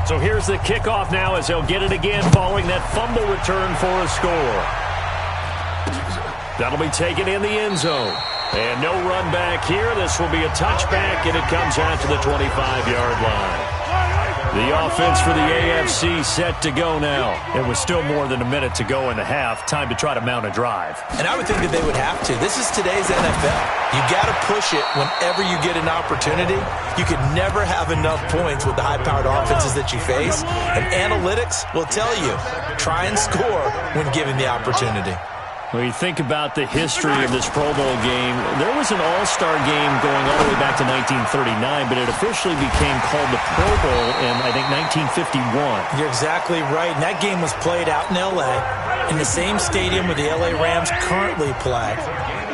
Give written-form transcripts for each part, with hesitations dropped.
So here's the kickoff now as they'll get it again following that fumble return for a score. That'll be taken in the end zone. And no run back here. This will be a touchback, and it comes out to the 25-yard line. The offense for the AFC set to go now. It was still more than a minute to go in the half. Time to try to mount a drive. And I would think that they would have to. This is today's NFL. You got to push it whenever you get an opportunity. You can never have enough points with the high-powered offenses that you face. And analytics will tell you, try and score when given the opportunity. When you think about the history of this Pro Bowl game, there was an all-star game going all the way back to 1939, but it officially became called the Pro Bowl in, I think, 1951. You're exactly right. And that game was played out in L.A. in the same stadium where the L.A. Rams currently play.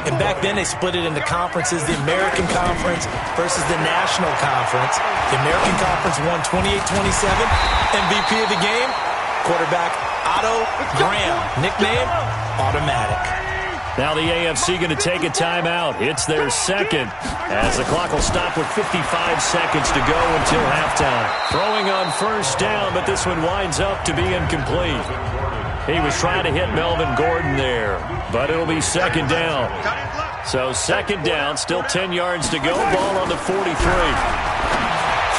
And back then they split it into conferences, the American Conference versus the National Conference. The American Conference won 28-27. MVP of the game, quarterback Otto Graham, nickname Automatic. Now the AFC going to take a timeout. It's their second as the clock will stop with 55 seconds to go until halftime. Throwing on first down, but this one winds up to be incomplete. He was trying to hit Melvin Gordon there, but it'll be second down. So second down, still 10 yards to go. Ball on the 43.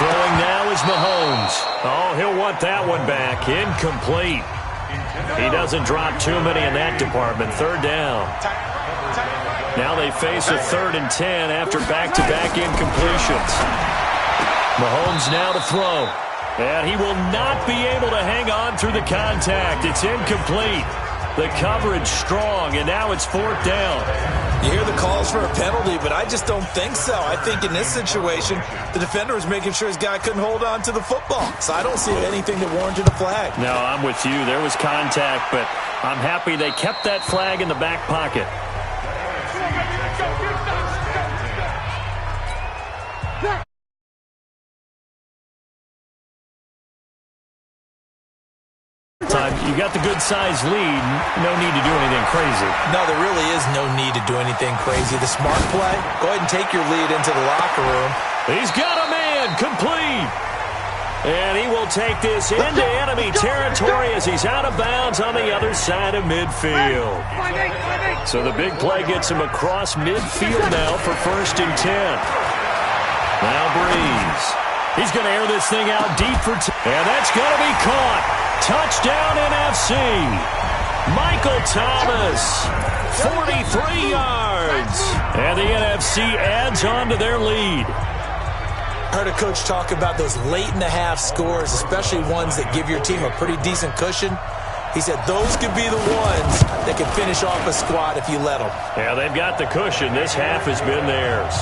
Throwing now is Mahomes. Oh, he'll want that one back. Incomplete. He doesn't drop too many in that department. Third down. Now they face a 3rd and 10 after back-to-back incompletions. Mahomes now to throw. And he will not be able to hang on through the contact. It's incomplete. The coverage strong, and now it's 4th down. You hear the calls for a penalty, but I just don't think so. I think in this situation, the defender was making sure his guy couldn't hold on to the football. So I don't see anything that warranted a flag. No, I'm with you. There was contact, but I'm happy they kept that flag in the back pocket. You got the good-sized lead. No need to do anything crazy. No, there really is no need to do anything crazy. The smart play, go ahead and take your lead into the locker room. He's got a man, complete. And he will take this into enemy territory as he's out of bounds on the other side of midfield. So the big play gets him across midfield now for 1st and 10. Now Breeze. He's going to air this thing out deep for 10. And that's going to be caught. Touchdown NFC. Michael Thomas, 43 yards. And the NFC adds on to their lead. I heard a coach talk about those late-in-the-half scores, especially ones that give your team a pretty decent cushion. He said those could be the ones that can finish off a squad if you let them. Yeah, they've got the cushion. This half has been theirs.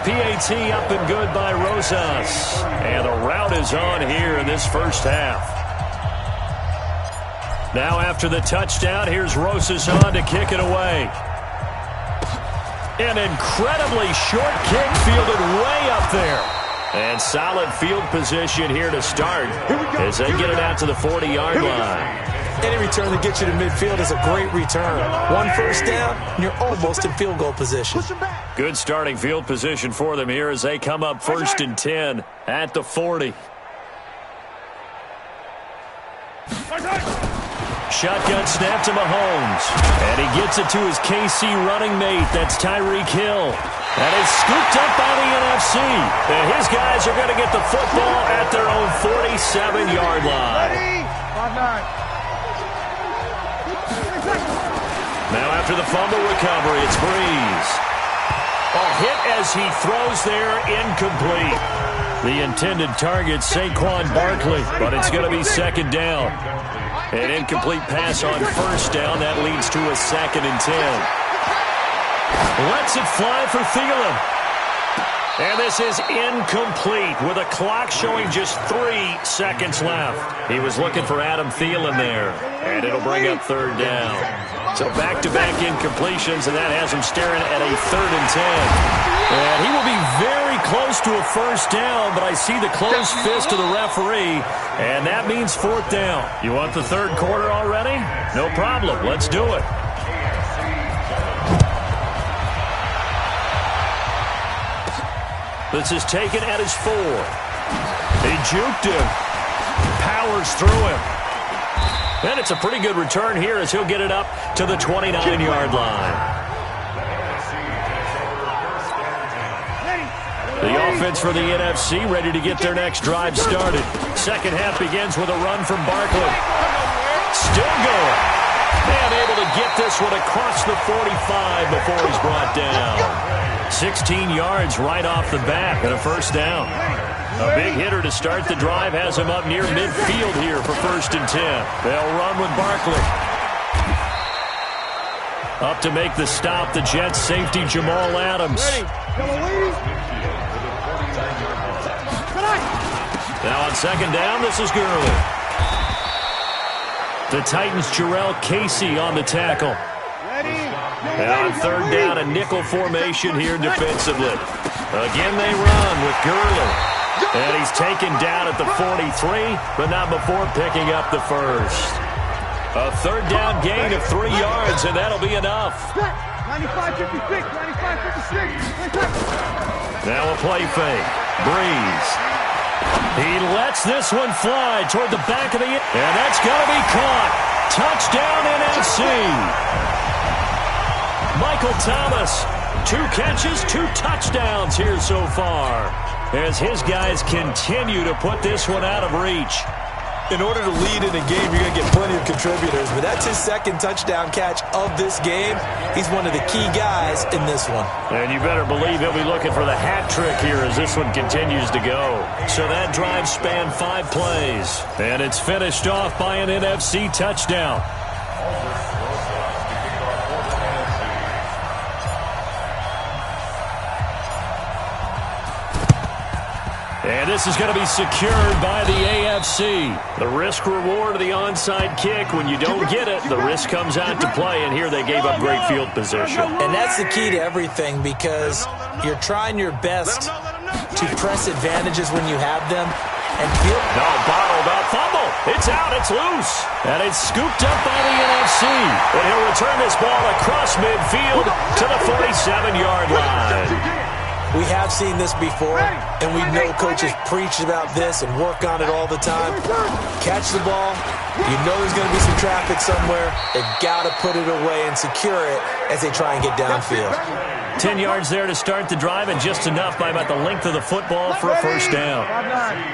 PAT up and good by Rosas. And the route is on here in this first half. Now after the touchdown, here's Rosas on to kick it away. An incredibly short kick fielded way up there. And solid field position here to start as they get it out to the 40-yard line. Any return that gets you to midfield is a great return. 1 first down, and you're almost in field goal position. Good starting field position for them here as they come up 1st and 10 at the 40. Shotgun snap to Mahomes. And he gets it to his KC running mate. That's Tyreek Hill. And it's scooped up by the NFC. And his guys are going to get the football at their own 47-yard line. Now after the fumble recovery, it's Breeze. A hit as he throws there, incomplete. The intended target, Saquon Barkley, but it's going to be 2nd down. An incomplete pass on 1st down. That leads to a 2nd and 10. Lets it fly for Thielen. And this is incomplete with a clock showing just 3 seconds left. He was looking for Adam Thielen there. And it'll bring up 3rd down. So back-to-back incompletions, and that has him staring at a 3rd and 10. And he will be very close to a 1st down, but I see the closed fist of the referee, and that means 4th down. You want the 3rd quarter already? No problem. Let's do it. This is taken at his 4. He juked him. powers through him. And it's a pretty good return here as he'll get it up to the 29-yard line. The offense for the NFC ready to get their next drive started. Second half begins with a run from Barkley. Still going. And able to get this one across the 45 before he's brought down. 16 yards right off the bat and a first down. A big hitter to start the drive has him up near midfield here for 1st and 10. They'll run with Barkley. Up to make the stop, the Jets safety Jamal Adams. Now on second down, this is Gurley. The Titans' Jarrell Casey on the tackle. And on third down, a nickel formation here defensively. Again, they run with Gurley. And he's taken down at the 43, but not before picking up the first. A third down gain of 3 yards, and that'll be enough. 95-56, 95-56. Now a play fake. Breeze. He lets this one fly toward the back of the end, and that's going to be caught. Touchdown NFC. Michael Thomas, 2 catches, 2 touchdowns here so far, as his guys continue to put this one out of reach. In order to lead in a game, you're going to get plenty of contributors, but that's his second touchdown catch of this game. He's one of the key guys in this one. And you better believe he'll be looking for the hat trick here as this one continues to go. So that drive spanned 5 plays, and it's finished off by an NFC touchdown. And this is going to be secured by the AFC. The risk-reward of the onside kick. When you don't get it, the risk comes out to play, and here they gave up great field position. And that's the key to everything, because you're trying your best to press advantages when you have them. And feel bottled up fumble. It's out. It's loose. And it's scooped up by the NFC. And he'll return this ball across midfield to the 47-yard line. We have seen this before, and we know coaches preach about this and work on it all the time. Catch the ball. You know there's going to be some traffic somewhere. They've got to put it away and secure it as they try and get downfield. 10 yards there to start the drive, and just enough by about the length of the football for a first down.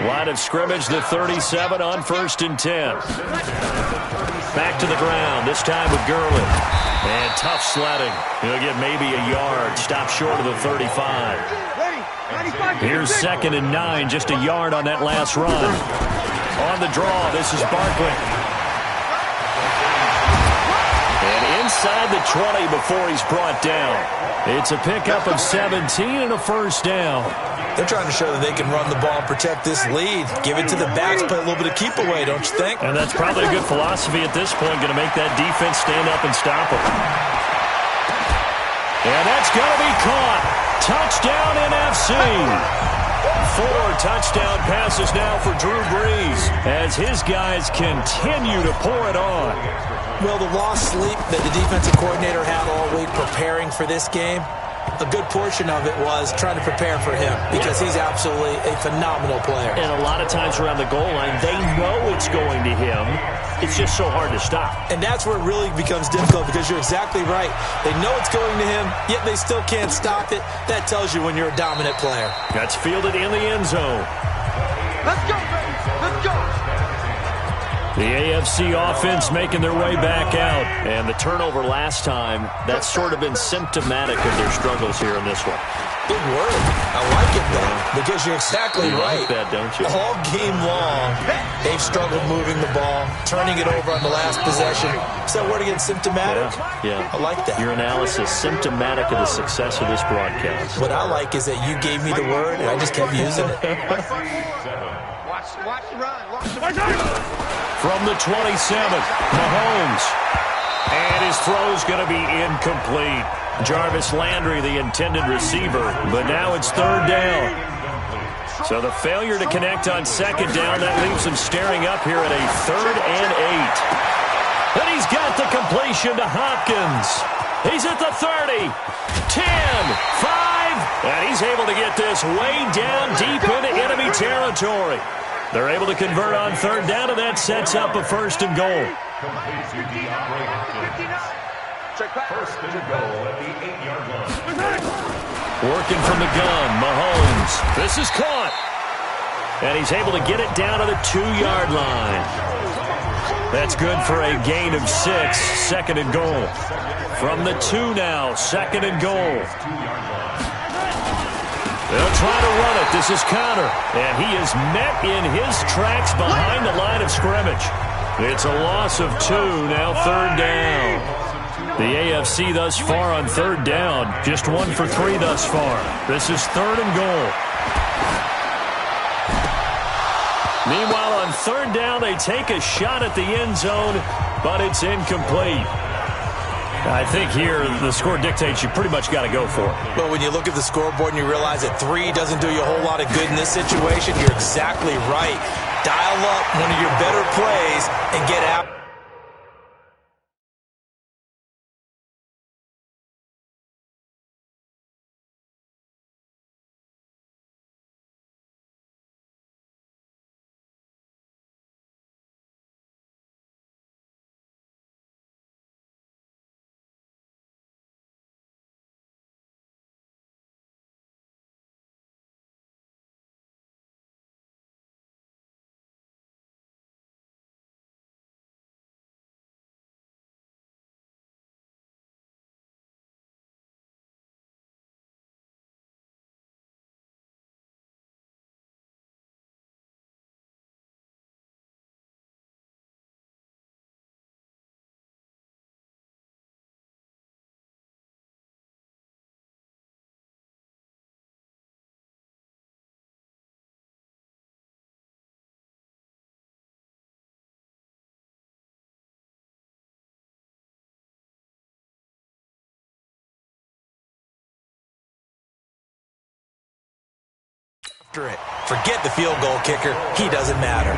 Line of scrimmage, the 37 on 1st and 10. Back to the ground, this time with Gurley. And tough sledding. He'll get maybe a yard. Stop short of the 35. Here's 2nd and 9, just a yard on that last run. On the draw, this is Barkley. And inside the 20 before he's brought down. It's a pickup of 17 and a first down. They're trying to show that they can run the ball and protect this lead. Give it to the backs, play a little bit of keep away, don't you think? And that's probably a good philosophy at this point, going to make that defense stand up and stop them. And that's going to be caught. Touchdown NFC. 4 touchdown passes now for Drew Brees as his guys continue to pour it on. Well, the lost sleep that the defensive coordinator had all week preparing for this game, a good portion of it was trying to prepare for him because he's absolutely a phenomenal player. And a lot of times around the goal line, they know it's going to him. It's just so hard to stop. And that's where it really becomes difficult because you're exactly right. They know it's going to him, yet they still can't stop it. That tells you when you're a dominant player. That's fielded in the end zone. Let's go, baby. Let's go. The AFC offense making their way back out. And the turnover last time, that's sort of been symptomatic of their struggles here in this one. Big word. I like it, though, because you're exactly right. You like that, don't you? All game long, they've struggled moving the ball, turning it over on the last possession. Is that word again, symptomatic? Yeah. I like that. Your analysis, symptomatic of the success of this broadcast. What I like is that you gave me the word, and I just kept using it. Watch the run. Watch the run. From the 27th, Mahomes. And his throw's going to be incomplete. Jarvis Landry, the intended receiver, but now it's 3rd down. So the failure to connect on 2nd down, that leaves him staring up here at a 3rd and 8. And he's got the completion to Hopkins. He's at the 30, 10, 5, and he's able to get this way down deep into enemy territory. They're able to convert on third down, and that sets up a first and goal. First and goal at the 8-yard line. Working from the gun, Mahomes. This is caught. And he's able to get it down to the 2-yard line. That's good for a gain of 6, second and goal. From the 2 now, second and goal. They'll try to run it. This is Connor. And he is met in his tracks behind the line of scrimmage. It's a loss of 2, now third down. The AFC thus far on third down, just 1 for 3 thus far. This is third and goal. Meanwhile, on third down, they take a shot at the end zone, but it's incomplete. I think here the score dictates you pretty much got to go for it. Well, when you look at the scoreboard and you realize that 3 doesn't do you a whole lot of good in this situation, you're exactly right. Dial up one of your better plays and get out. It. Forget the field goal kicker. He doesn't matter.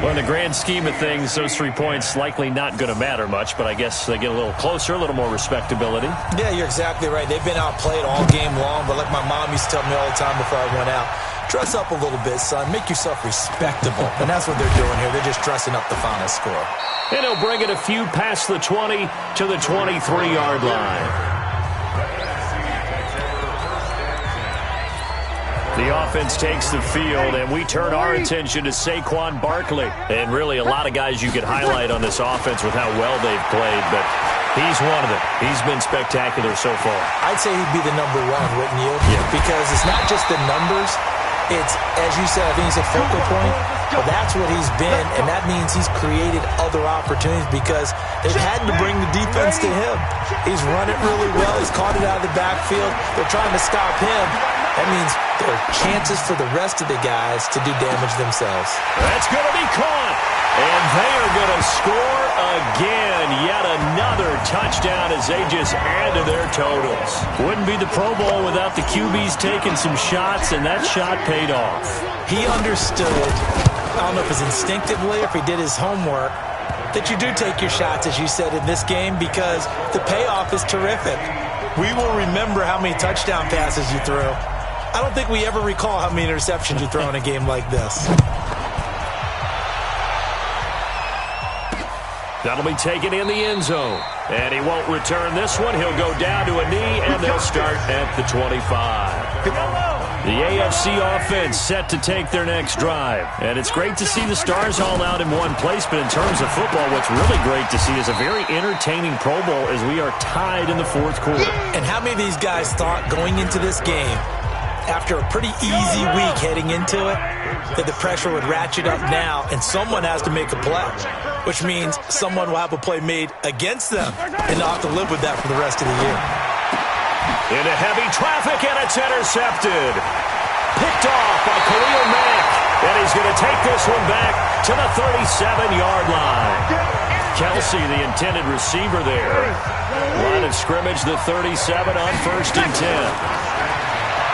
Well, in the grand scheme of things, those 3 points likely not going to matter much, but I guess they get a little closer, a little more respectability. Yeah, you're exactly right. They've been outplayed all game long, but like my mom used to tell me all the time before I went out, dress up a little bit, son. Make yourself respectable. And that's what they're doing here. They're just dressing up the final score. And he'll bring it a few past the 20 to the 23-yard line. The offense takes the field, and we turn our attention to Saquon Barkley. And really a lot of guys you could highlight on this offense with how well they've played, but he's one of them. He's been spectacular so far. I'd say he'd be the number 1, wouldn't you? Yeah. Because it's not just the numbers. It's, as you said, I think he's a focal point. But that's what he's been, and that means he's created other opportunities because they've had to bring the defense to him. He's run it really well. He's caught it out of the backfield. They're trying to stop him. That means there are chances for the rest of the guys to do damage themselves. That's going to be caught. And they are going to score again. Yet another touchdown as they just add to their totals. Wouldn't be the Pro Bowl without the QBs taking some shots, and that shot paid off. He understood, I don't know if it's instinctively or if he did his homework, that you do take your shots, as you said, in this game because the payoff is terrific. We will remember how many touchdown passes you threw. I don't think we ever recall how many interceptions you throw in a game like this. That'll be taken in the end zone. And he won't return this one. He'll go down to a knee, and they'll start at the 25. The AFC offense set to take their next drive. And it's great to see the stars all out in one place, but in terms of football, what's really great to see is a very entertaining Pro Bowl as we are tied in the 4th quarter. And how many of these guys thought going into this game, after a pretty easy week heading into it, that the pressure would ratchet up now and someone has to make a play, which means someone will have a play made against them and they'll have to live with that for the rest of the year. Into heavy traffic, and it's intercepted. Picked off by Khalil Mack, and he's going to take this one back to the 37-yard line. Kelsey, the intended receiver there. Line of scrimmage, the 37 on 1st and 10.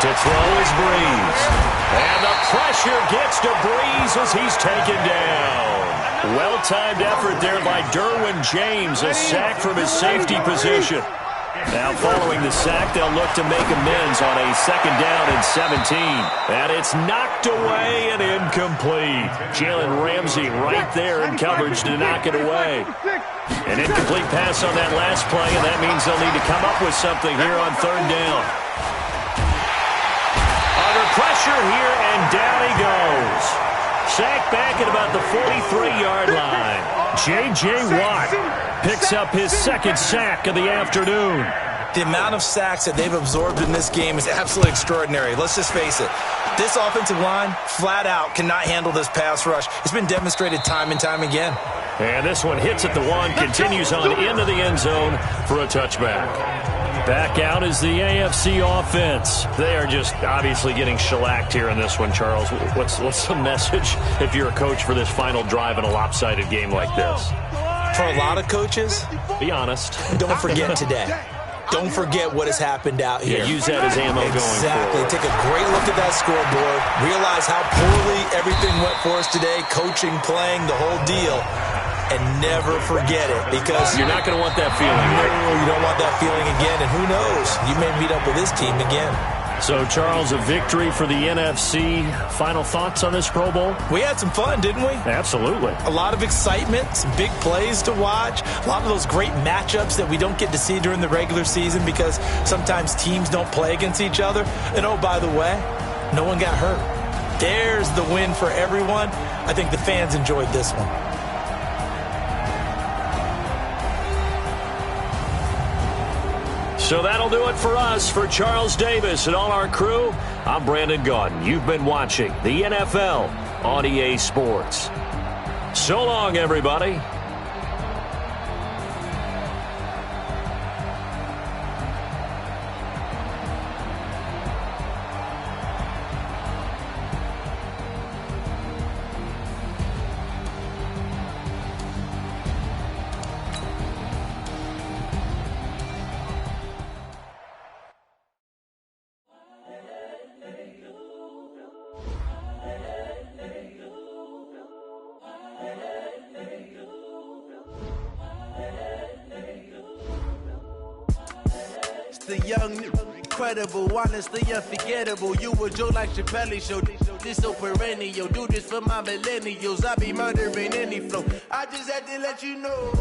To throw is Breeze. And the pressure gets to Breeze as he's taken down. Well-timed effort there by Derwin James. A sack from his safety position. Now following the sack, they'll look to make amends on a 2nd down and 17. And it's knocked away and incomplete. Jalen Ramsey right there in coverage to knock it away. An incomplete pass on that last play, and that means they'll need to come up with something here on 3rd down. Under pressure here, and down he goes. Sacked back at about the 43-yard line. J.J. Watt picks up his 2nd sack of the afternoon. The amount of sacks that they've absorbed in this game is absolutely extraordinary. Let's just face it. This offensive line, flat out, cannot handle this pass rush. It's been demonstrated time and time again. And this one hits at the 1, continues on into the end zone for a touchback. Back out is the AFC offense. They are just obviously getting shellacked here in this one, Charles. What's the message if you're a coach for this final drive in a lopsided game like this? For a lot of coaches, be honest. Don't forget today. Don't forget what has happened out here. Yeah, use that as ammo going forward. Exactly. Take a great look at that scoreboard. Realize how poorly everything went for us today. Coaching, playing, the whole deal. And never forget it, because you're not going to want that feeling. No, you don't want that feeling again. And who knows? You may meet up with this team again. So, Charles, a victory for the NFC. Final thoughts on this Pro Bowl? We had some fun, didn't we? Absolutely. A lot of excitement, some big plays to watch, a lot of those great matchups that we don't get to see during the regular season because sometimes teams don't play against each other. And, oh, by the way, no one got hurt. There's the win for everyone. I think the fans enjoyed this one. So that'll do it for us. For Charles Davis and all our crew, I'm Brandon Gaudin. You've been watching the NFL on EA Sports. So long, everybody. The young, incredible, honestly unforgettable. You a Joe like Chappelle show. This so perennial. Do this for my millennials. I be murdering any flow. I just had to let you know.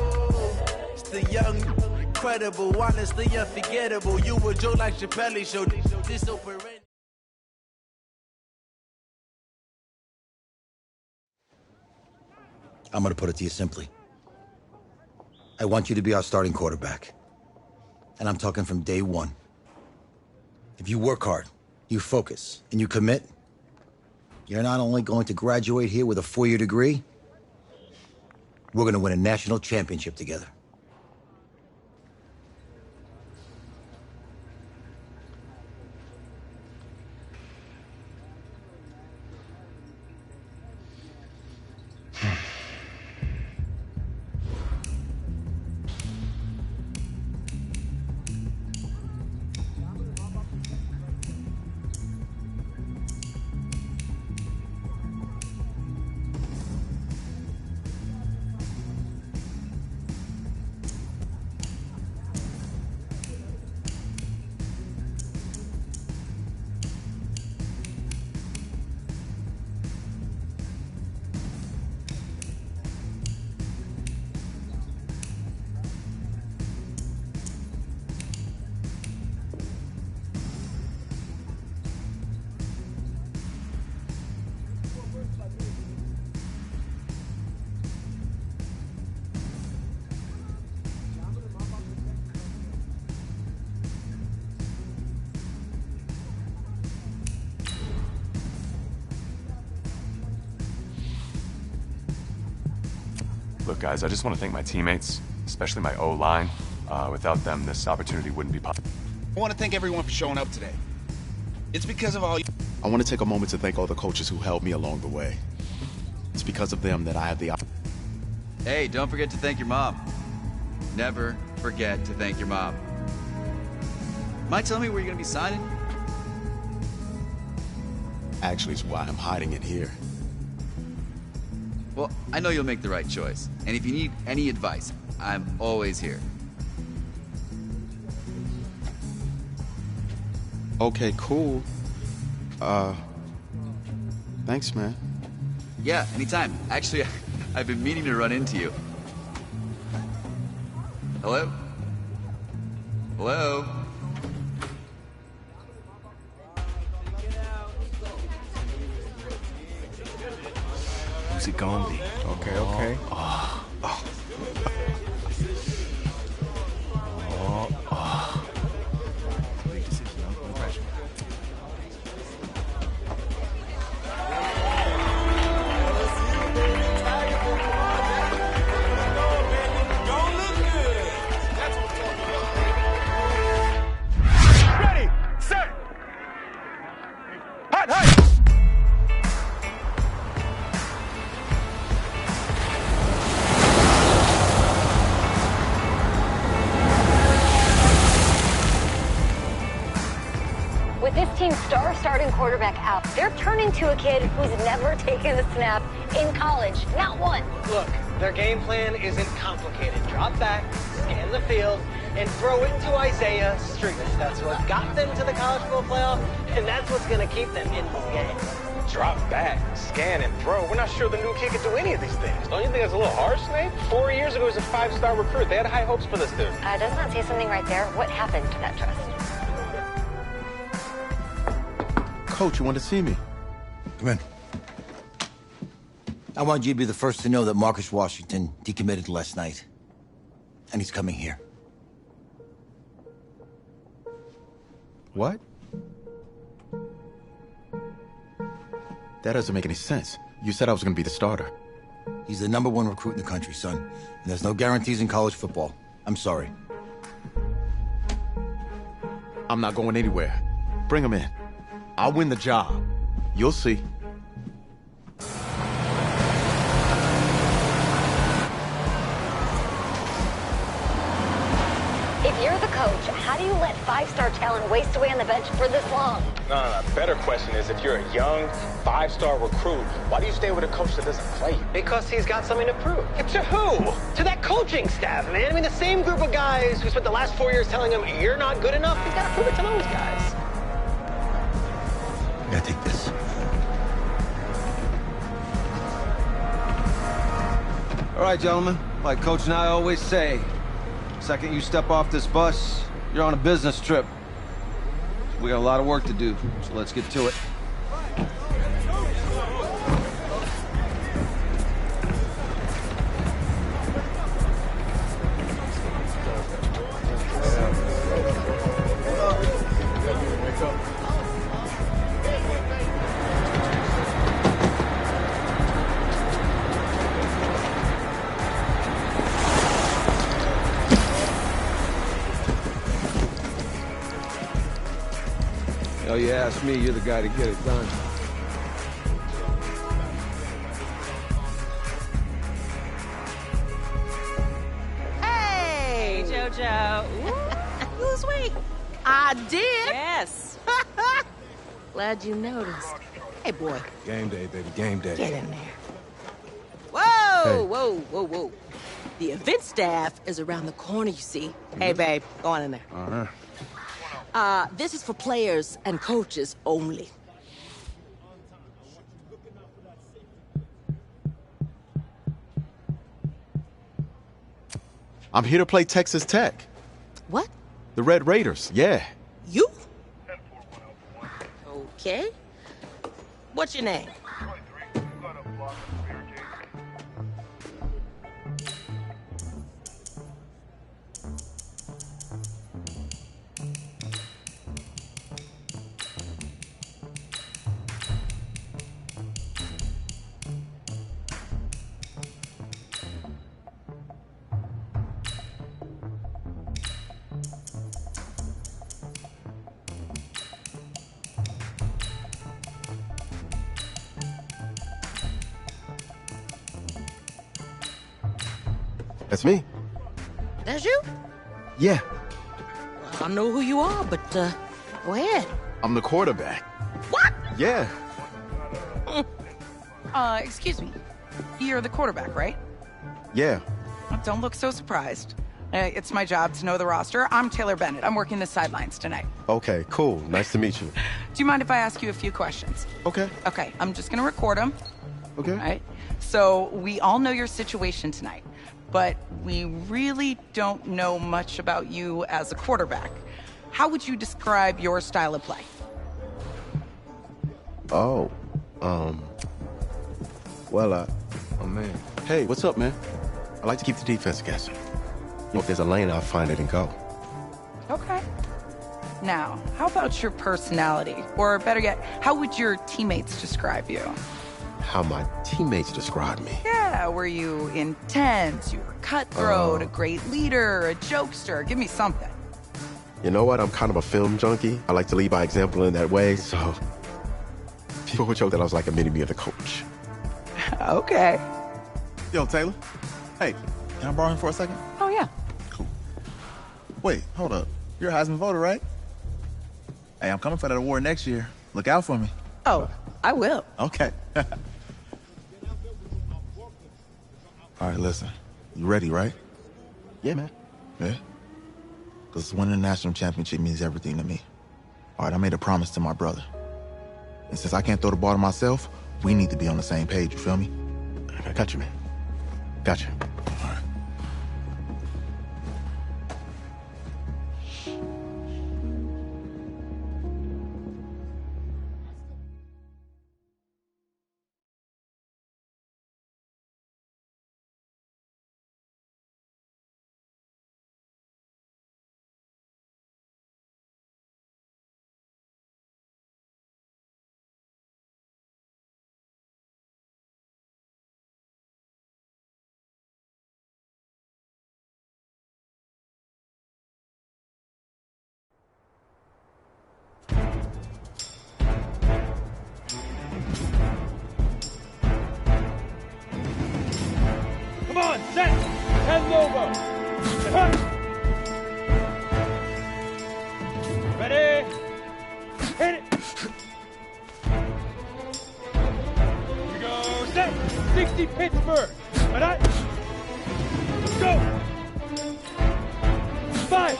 It's the young, incredible, honestly unforgettable. You a Joe like Chappelle show. This so perennial. I'm going to put it to you simply. I want you to be our starting quarterback. And I'm talking from day one. If you work hard, you focus, and you commit, you're not only going to graduate here with a 4-year degree, we're going to win a national championship together. Look, guys, I just want to thank my teammates, especially my O-line. Without them, this opportunity wouldn't be possible. I want to thank everyone for showing up today. It's because of all you. I want to take a moment to thank all the coaches who helped me along the way. It's because of them that I have the opportunity. Hey, don't forget to thank your mom. Never forget to thank your mom. Mind telling me where you're going to be signing? Actually, it's why I'm hiding it here. Well, I know you'll make the right choice. And if you need any advice, I'm always here. Okay, cool. Thanks, man. Yeah, anytime. Actually, I've been meaning to run into you. Hello? Hello? Who's it gonna be? Okay, okay. Big decision, no pressure. Ready, set, hot, hot. With this team's star starting quarterback out, they're turning to a kid who's never taken a snap in college. Not one. Look, their game plan isn't complicated. Drop back, scan the field, and throw it to Isaiah Street. That's what got them to the college football playoff, and that's what's going to keep them in this game. Drop back, scan, and throw. We're not sure the new kid can do any of these things. Don't you think that's a little harsh, Nate? 4 years ago, he was a 5-star recruit. They had high hopes for this dude. Does not say something right there. What happened to that trust? Coach, you want to see me? Come in. I want you to be the first to know that Marcus Washington decommitted last night. And he's coming here. What? That doesn't make any sense. You said I was going to be the starter. He's the #1 recruit in the country, son. And there's no guarantees in college football. I'm sorry. I'm not going anywhere. Bring him in. I'll win the job. You'll see. If you're the coach, how do you let 5-star talent waste away on the bench for this long? No. Better question is, if you're a young 5-star recruit, why do you stay with a coach that doesn't play you? Because he's got something to prove. To who? To that coaching staff, man. I mean, the same group of guys who spent the last 4 years telling him, you're not good enough. He's got to prove it to those guys. I gotta take this. All right, gentlemen. Like Coach and I always say, second you step off this bus, you're on a business trip. We got a lot of work to do, so let's get to it. Oh, you ask me, you're the guy to get it done. Hey, JoJo. You lose weight. I did. Yes. Glad you noticed. Hey, boy. Game day, baby, game day. Get in there. Whoa, Hey. whoa. The event staff is around the corner, you see. Hey, babe, go on in there. Uh-huh. This is for players and coaches only. I'm here to play Texas Tech. What? The Red Raiders, yeah. You? Okay. What's your name? That's me. That's you? Yeah, I know who you are, but go ahead. I'm the quarterback. What? Yeah. Excuse me. You're the quarterback, right? Yeah. Don't look so surprised. It's my job to know the roster. I'm Taylor Bennett. I'm working the sidelines tonight. Okay, cool. Nice to meet you. Do you mind if I ask you a few questions? Okay. Okay, I'm just gonna record them. Okay. All right. So we all know your situation tonight, but we really don't know much about you as a quarterback. How would you describe your style of play? Oh, well, oh man. Hey, what's up, man? I like to keep the defense guessing. If there's a lane, I'll find it and go. Okay. Now, how about your personality? Or better yet, how would your teammates describe you? How my teammates describe me. Yeah, were you intense? You were cutthroat, a great leader, a jokester? Give me something. You know what? I'm kind of a film junkie. I like to lead by example in that way, so people would joke that I was like a mini-me of the coach. Okay. Yo, Taylor. Hey, can I borrow him for a second? Oh, yeah. Cool. Wait, hold up. You're a Heisman voter, right? Hey, I'm coming for that award next year. Look out for me. Oh, I will. Okay. All right, listen. You ready, right? Yeah, man. Yeah? Because winning the national championship means everything to me. All right, I made a promise to my brother. And since I can't throw the ball to myself, we need to be on the same page, you feel me? I got you, man. Got you. All right. Come on, set! And Lobo! Ready? Hit it! Here we go, set! 60 Pittsburgh! Ready? Let's go! 5!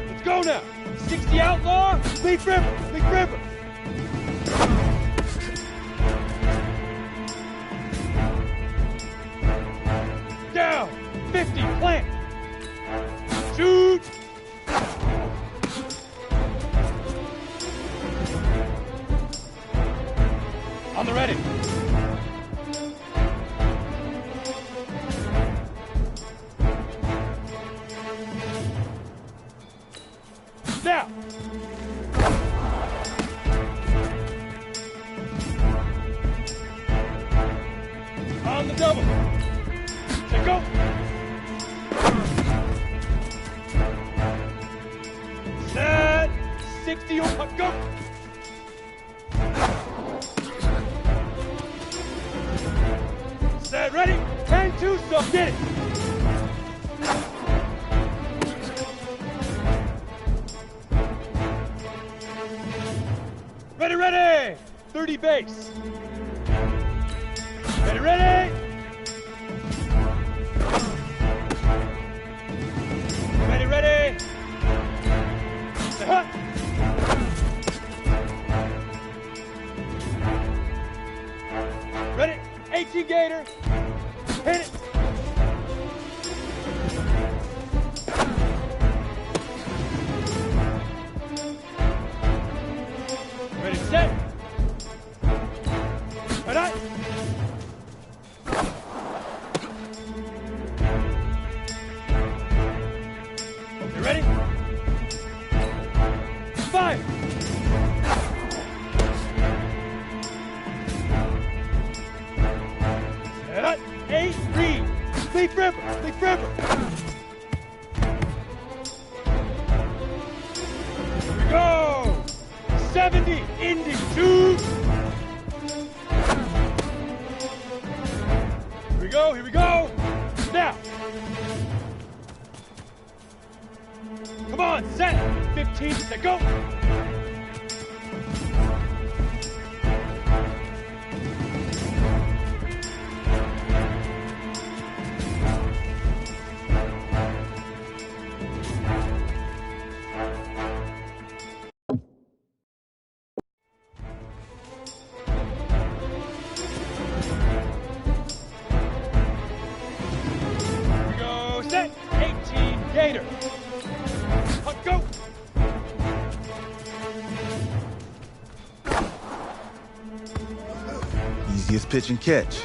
Let's go now! 60 Outlaw, Leaf River, Leaf River. Down, 50, plant. Shoot. On the ready. Now. On the double. Let go. Set. 60 on go. Set ready. 10-2 stuff. Get it. Ready, ready! 30 base. Ready, ready! Ready, ready! Hut! Ready, 18 Gator. Hit it! Ready, set. Ready. Okay, ready? 5. Set. 8, read. Leaf River, Leaf River. Here we go. 70, Indy, 2. Here we go. Now. Come on, set. 15, set, go. Easiest pitch and catch.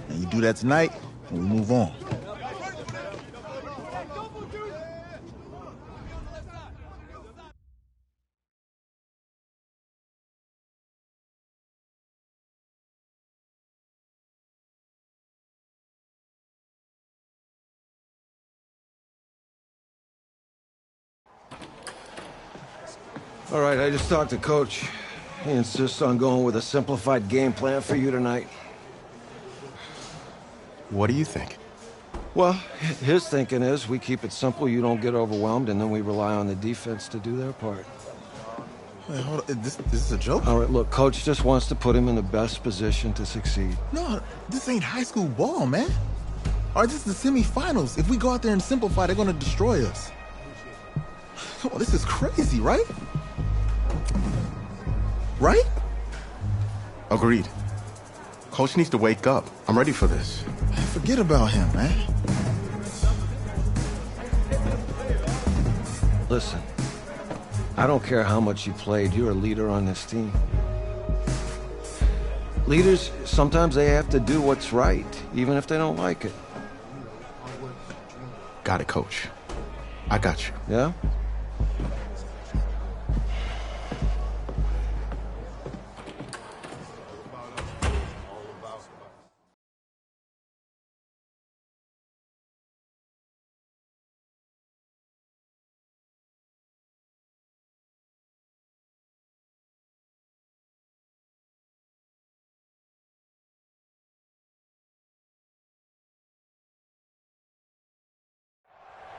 And you do that tonight, and we move on. All right, I just talked to Coach. He insists on going with a simplified game plan for you tonight. What do you think? Well, his thinking is we keep it simple, you don't get overwhelmed, and then we rely on the defense to do their part. Wait, hold on. This is a joke? All right, look, Coach just wants to put him in the best position to succeed. No, this ain't high school ball, man. All right, this is the semifinals. If we go out there and simplify, they're going to destroy us. Oh, this is crazy, right? Right? Agreed. Coach needs to wake up. I'm ready for this. Forget about him, man. Listen, I don't care how much you played, you're a leader on this team. Leaders, sometimes they have to do what's right, even if they don't like it. Got it, Coach. I got you. Yeah?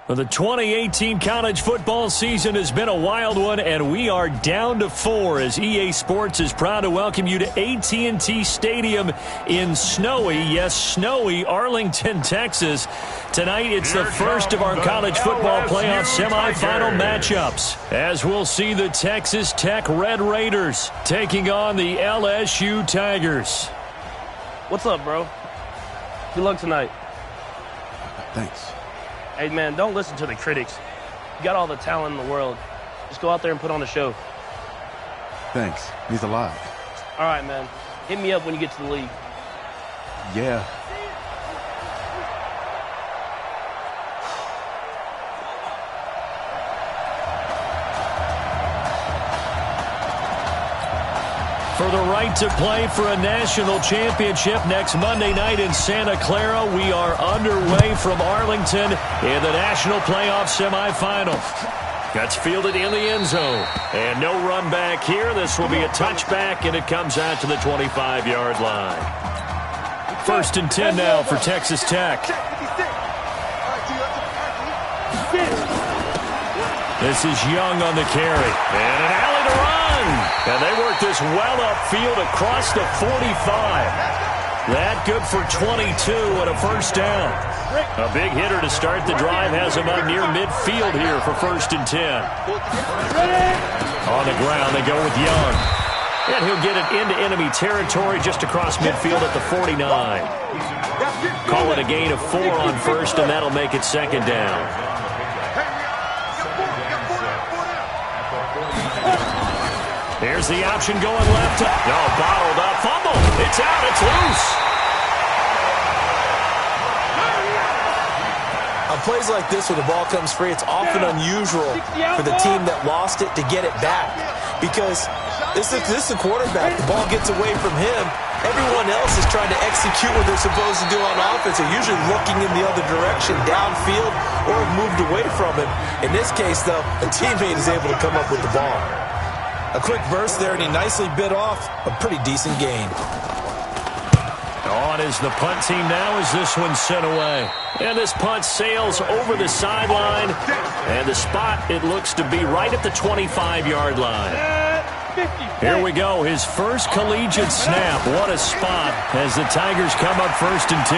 Well, the 2018 college football season has been a wild one, and we are down to 4 as EA Sports is proud to welcome you to AT&T Stadium in snowy, yes, snowy Arlington, Texas. Tonight, it's the first of our college football playoff semifinal matchups, as we'll see the Texas Tech Red Raiders taking on the LSU Tigers. What's up, bro? Good luck tonight. Thanks. Hey, man, don't listen to the critics. You got all the talent in the world. Just go out there and put on a show. Thanks. Means a lot. All right, man. Hit me up when you get to the league. Yeah. For the right to play for a national championship next Monday night in Santa Clara, we are underway from Arlington in the national playoff semifinal. That's fielded in the end zone. And no run back here. This will be a touchback, and it comes out to the 25-yard line. First and 10 now for Texas Tech. This is Young on the carry. And an alley to run. And they work this well upfield across the 45. That good for 22 and a first down. A big hitter to start the drive has him up near midfield here for first and 10. On the ground, they go with Young. And he'll get it into enemy territory just across midfield at the 49. Call it a gain of 4 on first, and that'll make it second down. Here's the option going left. No, bottled up. Fumble. It's out. It's loose. On plays like this where the ball comes free, it's often unusual for the team that lost it to get it back. Because this is the quarterback. The ball gets away from him. Everyone else is trying to execute what they're supposed to do on offense. They're usually looking in the other direction, downfield, or have moved away from him. In this case, though, a teammate is able to come up with the ball. A quick burst there, and he nicely bit off a pretty decent gain. On is the punt team now as this one's sent away. And this punt sails over the sideline. And the spot, it looks to be right at the 25-yard line. Here we go, his first collegiate snap. What a spot as the Tigers come up first and 10.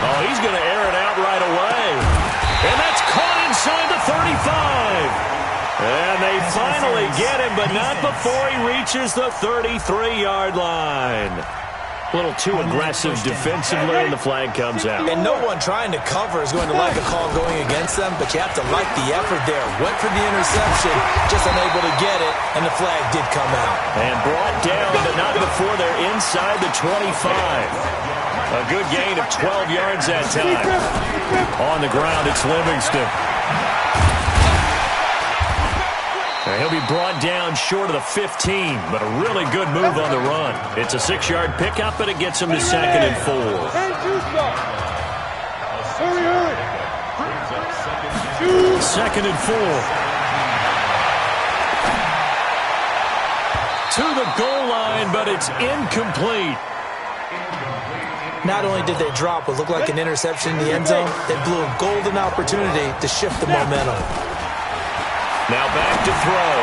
Oh, he's going to air it out right away. And that's caught inside the 35. And they finally get him, but not before he reaches the 33-yard line. A little too aggressive defensively, and the flag comes out. And no one trying to cover is going to like a call going against them, but you have to like the effort there. Went for the interception, just unable to get it, and the flag did come out. And brought down, but not before they're inside the 25. A good gain of 12 yards that time. On the ground, it's Livingston. He'll be brought down short of the 15, but a really good move on the run. It's a 6-yard pickup, but it gets him to 2nd and 4. Hurry. 2nd and 4. To the goal line, but it's incomplete. Not only did they drop what looked like an interception in the end zone, they blew a golden opportunity to shift the momentum. Now back to throw.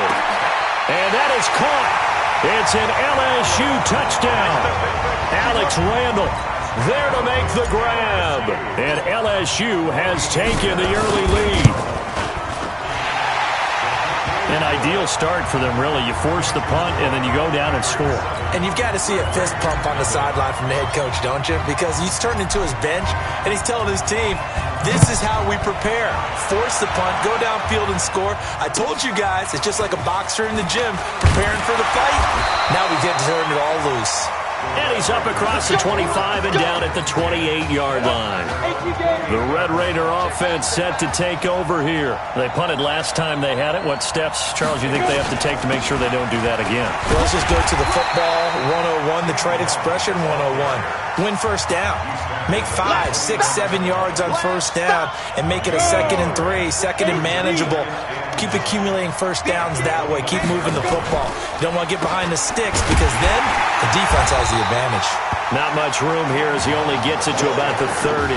And that is caught. It's an LSU touchdown. Alex Randall there to make the grab. And LSU has taken the early lead. An ideal start for them, really. You force the punt, and then you go down and score. And you've got to see a fist pump on the sideline from the head coach, don't you? Because he's turned into his bench, and he's telling his team, this is how we prepare. Force the punt, go downfield and score. I told you guys, it's just like a boxer in the gym preparing for the fight. Now we get to turn it all loose. And he's up across the 25 and down at the 28-yard line. The Red Raider offense set to take over here. They punted last time they had it. What steps, Charles, you think they have to take to make sure they don't do that again? Well, let's just go to the football 101, the trade expression 101. Win first down. Make 5, 6, 7 yards on first down and make it a 2nd and 3, 2nd and manageable. Keep accumulating first downs that way. Keep moving the football. You don't want to get behind the sticks because then the defense has the advantage. Not much room here as he only gets it to about the 30.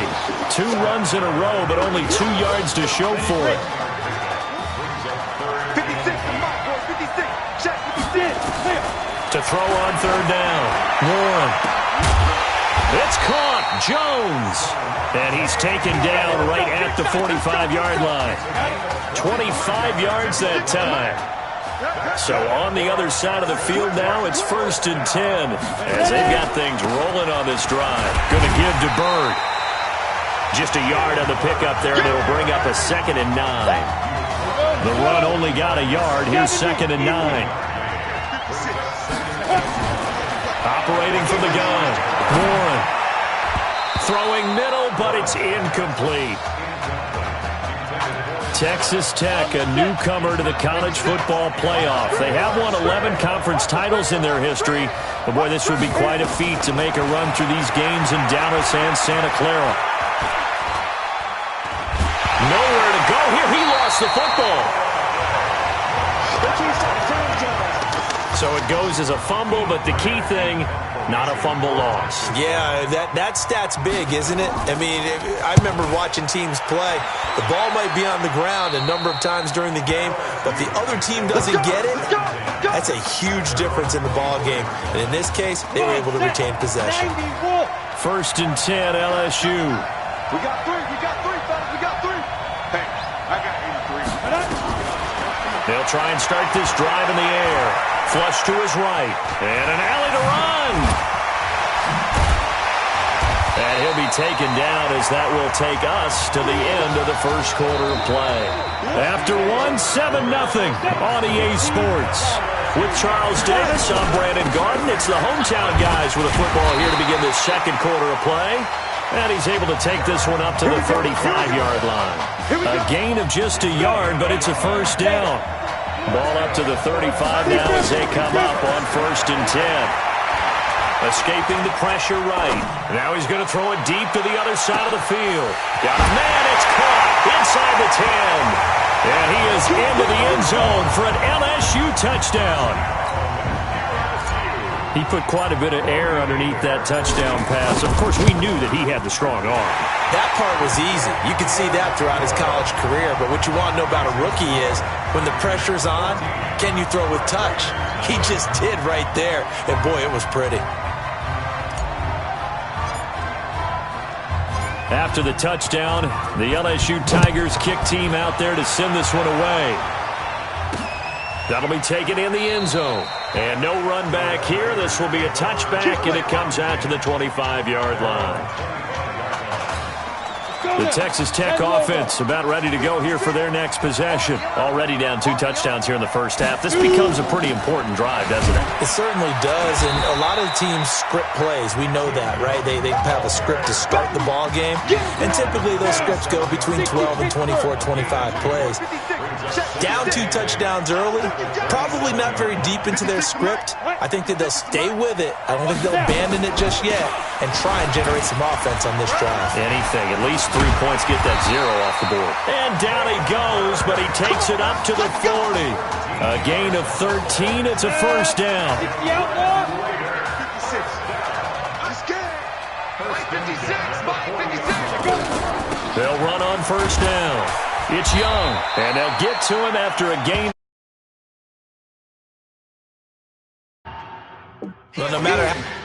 2 runs in a row, but only 2 yards to show for it. 56, check 56, clear. To throw on 3rd down. Warren. It's caught. Jones. And he's taken down right at the 45-yard line. 25 yards that time. So on the other side of the field now, it's 1st and 10 as they've got things rolling on this drive. Going to give to Bird. Just a yard on the pickup there, and it'll bring up a 2nd and 9. The run only got a yard. Here's 2nd and 9. Operating from the gun. Warren. Throwing middle, but it's incomplete. Texas Tech, a newcomer to the college football playoff. They have won 11 conference titles in their history. But, boy, this would be quite a feat to make a run through these games in Dallas and Santa Clara. Nowhere to go here. He lost the football. So it goes as a fumble, but the key thing, not a fumble loss. Yeah, that stat's big, isn't it? I mean, I remember watching teams play. The ball might be on the ground a number of times during the game, but the other team doesn't get it. That's a huge difference in the ball game. And in this case, they were able to retain possession. 1st and 10, LSU. We got 3, fellas, we got 3. Hey, I got 83. They'll try and start this drive in the air. Flush to his right. And an alley to run. And he'll be taken down as that will take us to the end of the first quarter of play. After 7-0 on EA Sports. With Charles Davis, I'm Brandon Garden. It's the hometown guys with a football here to begin this second quarter of play. And he's able to take this one up to the 35-yard line. A gain of just a yard, but it's a first down. Ball up to the 35 now as they come up on 1st and 10. Escaping the pressure right. Now he's going to throw it deep to the other side of the field. Got a man, it's caught inside the 10. And he is into the end zone for an LSU touchdown. He put quite a bit of air underneath that touchdown pass. Of course, we knew that he had the strong arm. That part was easy. You could see that throughout his college career. But what you want to know about a rookie is when the pressure's on, can you throw with touch? He just did right there. And, boy, it was pretty. After the touchdown, the LSU Tigers kick team out there to send this one away. That'll be taken in the end zone. And no run back here. This will be a touchback, and it comes out to the 25-yard line. The Texas Tech offense about ready to go here for their next possession. Already down 2 touchdowns here in the first half. This becomes a pretty important drive, doesn't it? It certainly does, and a lot of the teams script plays. We know that, right? They have a script to start the ball game, and typically those scripts go between 12 and 24, 25 plays. Down 2 touchdowns early, probably not very deep into their script. I think that they'll stay with it. I don't think they'll abandon it just yet and try and generate some offense on this drive. Anything, at least 3 points, get that 0 off the board. And down he goes, but he takes it up to the 40. A gain of 13. It's a first down. They'll run on first down. It's Young, and they'll get to him after a gain. Well, no matter how